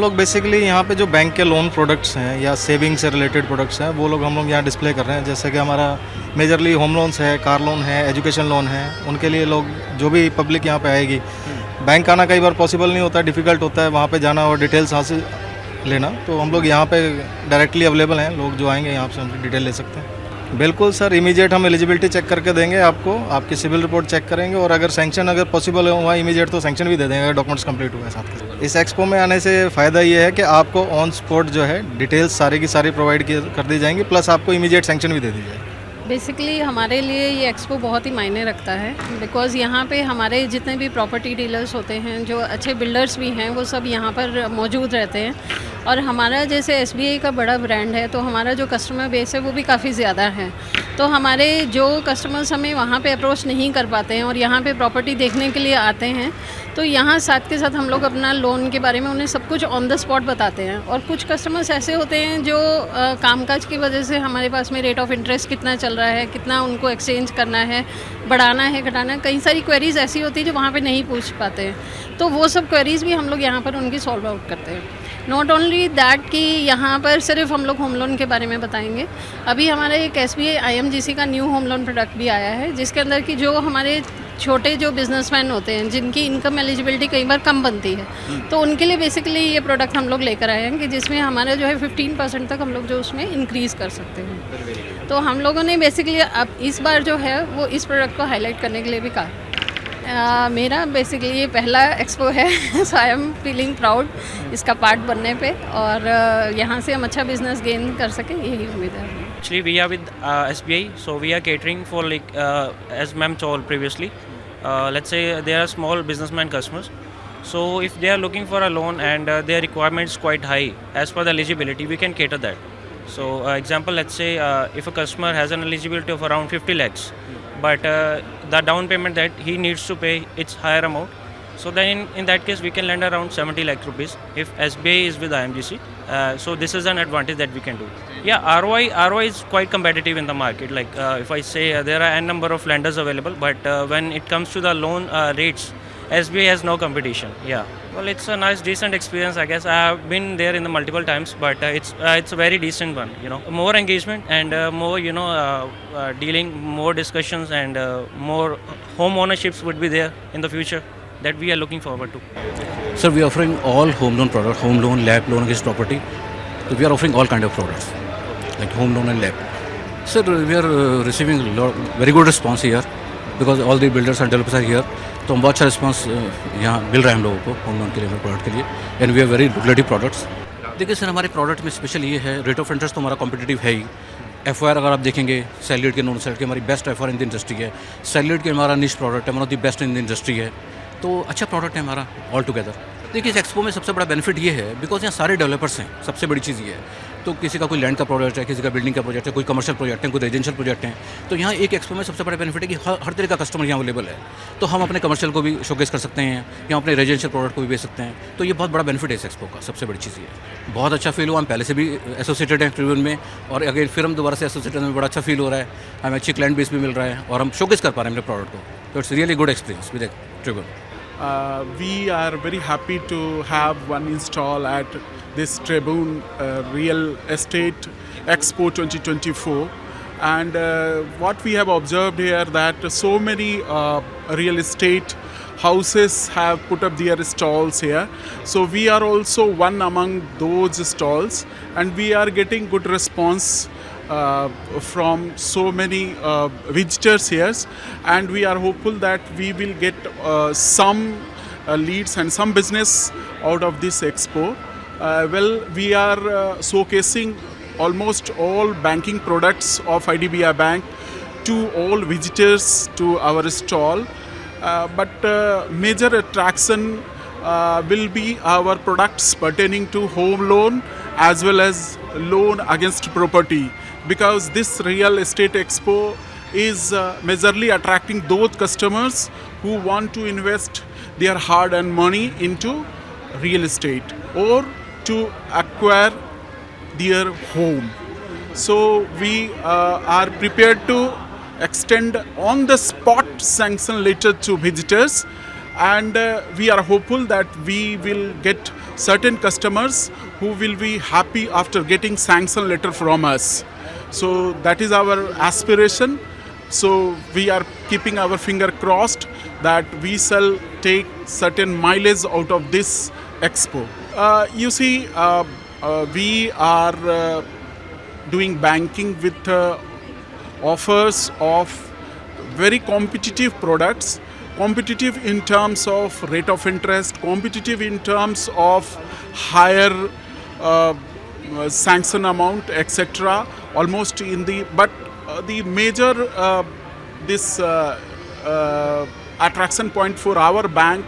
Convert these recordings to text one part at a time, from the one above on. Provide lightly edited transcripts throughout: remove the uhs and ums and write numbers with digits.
लोग बेसिकली यहाँ पे जो बैंक के लोन प्रोडक्ट्स हैं या सेविंग से रिलेटेड प्रोडक्ट्स हैं वो लोग हम लोग यहाँ डिस्प्ले कर रहे हैं। जैसे कि हमारा मेजरली होम लोन्स है, कार लोन है, एजुकेशन लोन है, उनके लिए लोग जो भी पब्लिक यहाँ पे आएगी, बैंक आना कई बार पॉसिबल नहीं होता है, डिफ़िकल्ट होता है वहाँ पे जाना और डिटेल्स हासिल लेना, तो हम लोग यहाँ पे डायरेक्टली अवेलेबल हैं। लोग जो आएंगे यहाँ से हम डिटेल ले सकते हैं। बिल्कुल सर, इमीडिएट हम एलिजिबिलिटी चेक करके देंगे आपको, आपकी सिविल रिपोर्ट चेक करेंगे और अगर सैंक्शन अगर पॉसिबल हुआ इमीडिएट तो सैंक्शन भी दे देंगे अगर डॉक्यूमेंट्स कंप्लीट हुए साथ के। इस एक्सपो में आने से फ़ायदा ये है कि आपको ऑन स्पॉट जो है डिटेल्स सारी की सारी प्रोवाइड कर दी जाएंगी, प्लस आपको इमीडिएट सैंक्शन भी दे दी जाएगी। बेसिकली हमारे लिए ये एक्सपो बहुत ही मायने रखता है, बिकॉज़ यहाँ पे हमारे जितने भी प्रॉपर्टी डीलर्स होते हैं, जो अच्छे बिल्डर्स भी हैं, वो सब यहाँ पर मौजूद रहते हैं। और हमारा जैसे SBI का बड़ा ब्रांड है, तो हमारा जो कस्टमर बेस है वो भी काफ़ी ज़्यादा है। तो हमारे जो कस्टमर्स हमें वहाँ पे अप्रोच नहीं कर पाते हैं और यहाँ पे प्रॉपर्टी देखने के लिए आते हैं, तो यहाँ साथ के साथ हम लोग अपना लोन के बारे में उन्हें सब कुछ ऑन द स्पॉट बताते हैं। और कुछ कस्टमर्स ऐसे होते हैं जो कामकाज की वजह से हमारे पास में रेट ऑफ इंटरेस्ट कितना चल रहा है, कितना उनको एक्सचेंज करना है, बढ़ाना है, घटाना है, कई सारी क्वेरीज़ ऐसी होती है जो वहाँ पे नहीं पूछ पाते हैं। तो वो सब क्वेरीज़ भी हम लोग यहाँ पर उनकी सॉल्व आउट करते हैं। नॉट ओनली दैट कि यहाँ पर सिर्फ हम लोग होम लोन के बारे में बताएंगे। अभी हमारे एक SBI IMGC का न्यू होम लोन प्रोडक्ट भी आया है, जिसके अंदर की जो हमारे छोटे जो बिजनेसमैन होते हैं, जिनकी इनकम एलिजिबिलिटी कई बार कम बनती है, तो उनके लिए बेसिकली ये प्रोडक्ट हम लोग लेकर आए हैं कि जिसमें हमारा जो है 15% तक हम लोग जो उसमें इंक्रीज़ कर सकते हैं। तो हम लोगों ने बेसिकली अब इस बार जो है वो इस प्रोडक्ट को हाईलाइट करने के लिए भी कहा। मेरा बेसिकली ये पहला एक्सपो है, सो आई एम फीलिंग प्राउड इसका पार्ट बनने पे, और यहाँ से हम अच्छा बिजनेस गेन कर सकें, यही उम्मीद है। Actually, we are with SBI, so we are catering for like as ma'am told previously. Let's say they are small businessman customers. So if they are looking for a loan and their requirements quite high as per the eligibility, we can cater that. So example, let's say if a customer has an eligibility of around 50 lakhs, but the down payment that he needs to pay it's higher amount. So then in that case we can lend around 70 lakh rupees if SBI is with IMGC. So this is an advantage that we can do. Yeah, ROI is quite competitive in the market. Like if I say there are n number of lenders available, but when it comes to the loan rates, SBI has no competition. Yeah. Well, it's a nice, decent experience, I guess. I have been there in the multiple times, but it's a very decent one. You know, more engagement and more, dealing, more discussions, and more home ownerships would be there in the future that we are looking forward to. Sir, we are offering all home loan products, home loan, LAP, loan against property. So we are offering all kind of products, like home loan and LAP. Sir, we are receiving very good response here because all the builders and developers are here. तो हम बहुत अच्छा response यहाँ मिल रहा है हम लोगों को होम लोन के लिए, प्रोडक्ट के लिए, and we are very lucrative products. देखिए सर, हमारे प्रोडक्ट में स्पेशल ये है, रेट ऑफ इंटरेस्ट तो हमारा कॉम्पिटिटिव है ही। FOIR अगर आप देखेंगे, सैलरीड के नॉन सैलरीड की हमारी best FOIR in the industry है। सैलरीड के हमारा निश प्रोडक्ट है, one of the best in the industry है। तो अच्छा प्रोडक्ट है हमारा ऑल टुगेदर। देखिए इस एक्सपो में सबसे बड़ा बेनिफिट ये है बिकॉज यहाँ सारे डेवलपर्स हैं, सबसे बड़ी चीज़ ये है। तो किसी का कोई लैंड का प्रोजेक्ट है, किसी का बिल्डिंग का प्रोजेक्ट है, कोई कमर्शियल प्रोजेक्ट है, कोई रेजिडेंशियल प्रोजेक्ट है। तो यहाँ एक एक्सपो में सबसे बड़ा बेनिफिट है कि हर तरह का कस्टमर यहाँ अवेलेबल है। तो हम अपने कमर्शियल को भी शोकेस कर सकते हैं, यहाँ अपने रेजिडेंशियल प्रोडक्ट को भी बेच सकते हैं। तो ये बहुत बड़ा बेनिफिट है इस एक्सपो का, सबसे बड़ी चीज़ ये है। बहुत अच्छा फील हुआ, हम पहले से भी एसोसिएटेड हैं ट्रिब्यून में, और अगर फिर हम दोबारा से एसोसिएटेड में बड़ा अच्छा फील हो रहा है। हमें अच्छी क्लाइंट बेस भी मिल रहा है और हम शोकेस कर पा रहे हैं अपने प्रोडक्ट को। तो it's really good experience with Tribune. We are very happy to have one install at this Tribune Real Estate Expo 2024, and what we have observed here that so many real estate houses have put up their stalls here. So we are also one among those stalls, and we are getting good response from so many visitors here, and we are hopeful that we will get some leads and some business out of this expo. Well, we are showcasing almost all banking products of IDBI Bank to all visitors to our stall, but major attraction will be our products pertaining to home loan as well as loan against property, because this real estate expo is majorly attracting those customers who want to invest their hard-earned money into real estate or to acquire their home. So we are prepared to extend on the spot sanction letter to visitors, and we are hopeful that we will get certain customers who will be happy after getting sanction letter from us. So that is our aspiration. So we are keeping our finger crossed that we shall take certain mileage out of this expo. You see, we are doing banking with offers of very competitive products, competitive in terms of rate of interest, competitive in terms of higher sanction amount, etc. Almost in the the major this attraction point for our bank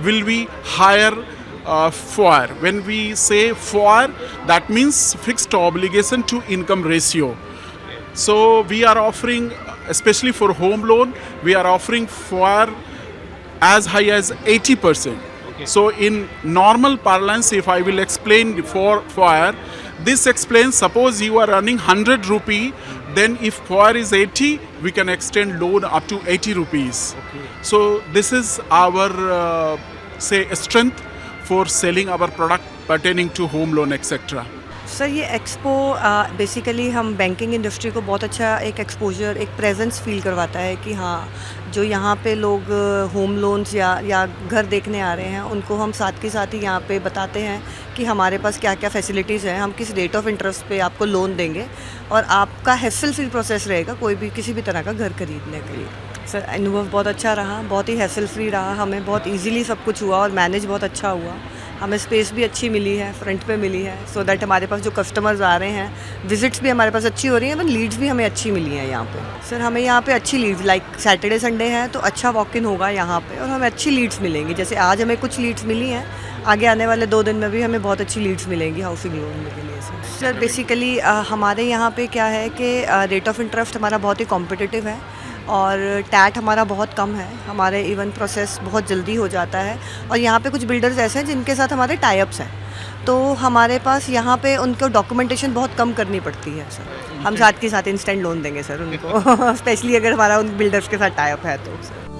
will be higher FOIR. When we say FOIR, that means fixed obligation to income ratio. So we are offering, especially for home loan, we are offering FOIR as high as 80%. So in normal parlance, if I will explain for FOIR, this explains, suppose you are earning 100 rupee, then if FOIR is 80, we can extend loan up to 80 rupees. So this is our say strength for selling our product pertaining to home loan etc. Sir ये expo basically हम banking industry को बहुत अच्छा एक exposure, एक presence feel करवाता है कि हाँ, जो यहाँ पे लोग होम लोन्स या घर देखने आ रहे हैं उनको हम साथ के साथ ही यहाँ पे बताते हैं कि हमारे पास क्या क्या फैसिलिटीज़ हैं, हम किस रेट ऑफ इंटरेस्ट पे आपको लोन देंगे और आपका हैसल फ्री प्रोसेस रहेगा कोई भी किसी भी तरह का घर खरीदने के लिए। सर अनुभव बहुत अच्छा रहा, बहुत ही हैसल फ्री रहा, हमें बहुत ईजीली सब कुछ हुआ और मैनेज बहुत अच्छा हुआ। हमें स्पेस भी अच्छी मिली है, फ्रंट पे मिली है, सो दैट हमारे पास जो कस्टमर्स आ रहे हैं, विजिट्स भी हमारे पास अच्छी हो रही हैं, इवन लीड्स भी हमें अच्छी मिली हैं यहाँ पे। सर हमें यहाँ पे अच्छी लीड्स, लाइक सैटरडे संडे है तो अच्छा वॉक इन होगा यहाँ पे और हमें अच्छी लीड्स मिलेंगी। जैसे आज हमें कुछ लीड्स मिली हैं, आगे आने वाले 2 दिन में भी हमें बहुत अच्छी लीड्स मिलेंगी हाउसिंग लोन के लिए। सर बेसिकली हमारे यहाँ पे क्या है कि रेट ऑफ इंटरेस्ट हमारा बहुत ही कॉम्पिटिटिव है और टैट हमारा बहुत कम है, हमारे इवन प्रोसेस बहुत जल्दी हो जाता है और यहाँ पे कुछ बिल्डर्स ऐसे हैं जिनके साथ हमारे टाई अप्स हैं, तो हमारे पास यहाँ पे उनको डॉक्यूमेंटेशन बहुत कम करनी पड़ती है। सर हम साथ के साथ इंस्टेंट लोन देंगे सर उनको स्पेशली अगर हमारा उन बिल्डर्स के साथ टाई अप है तो सर।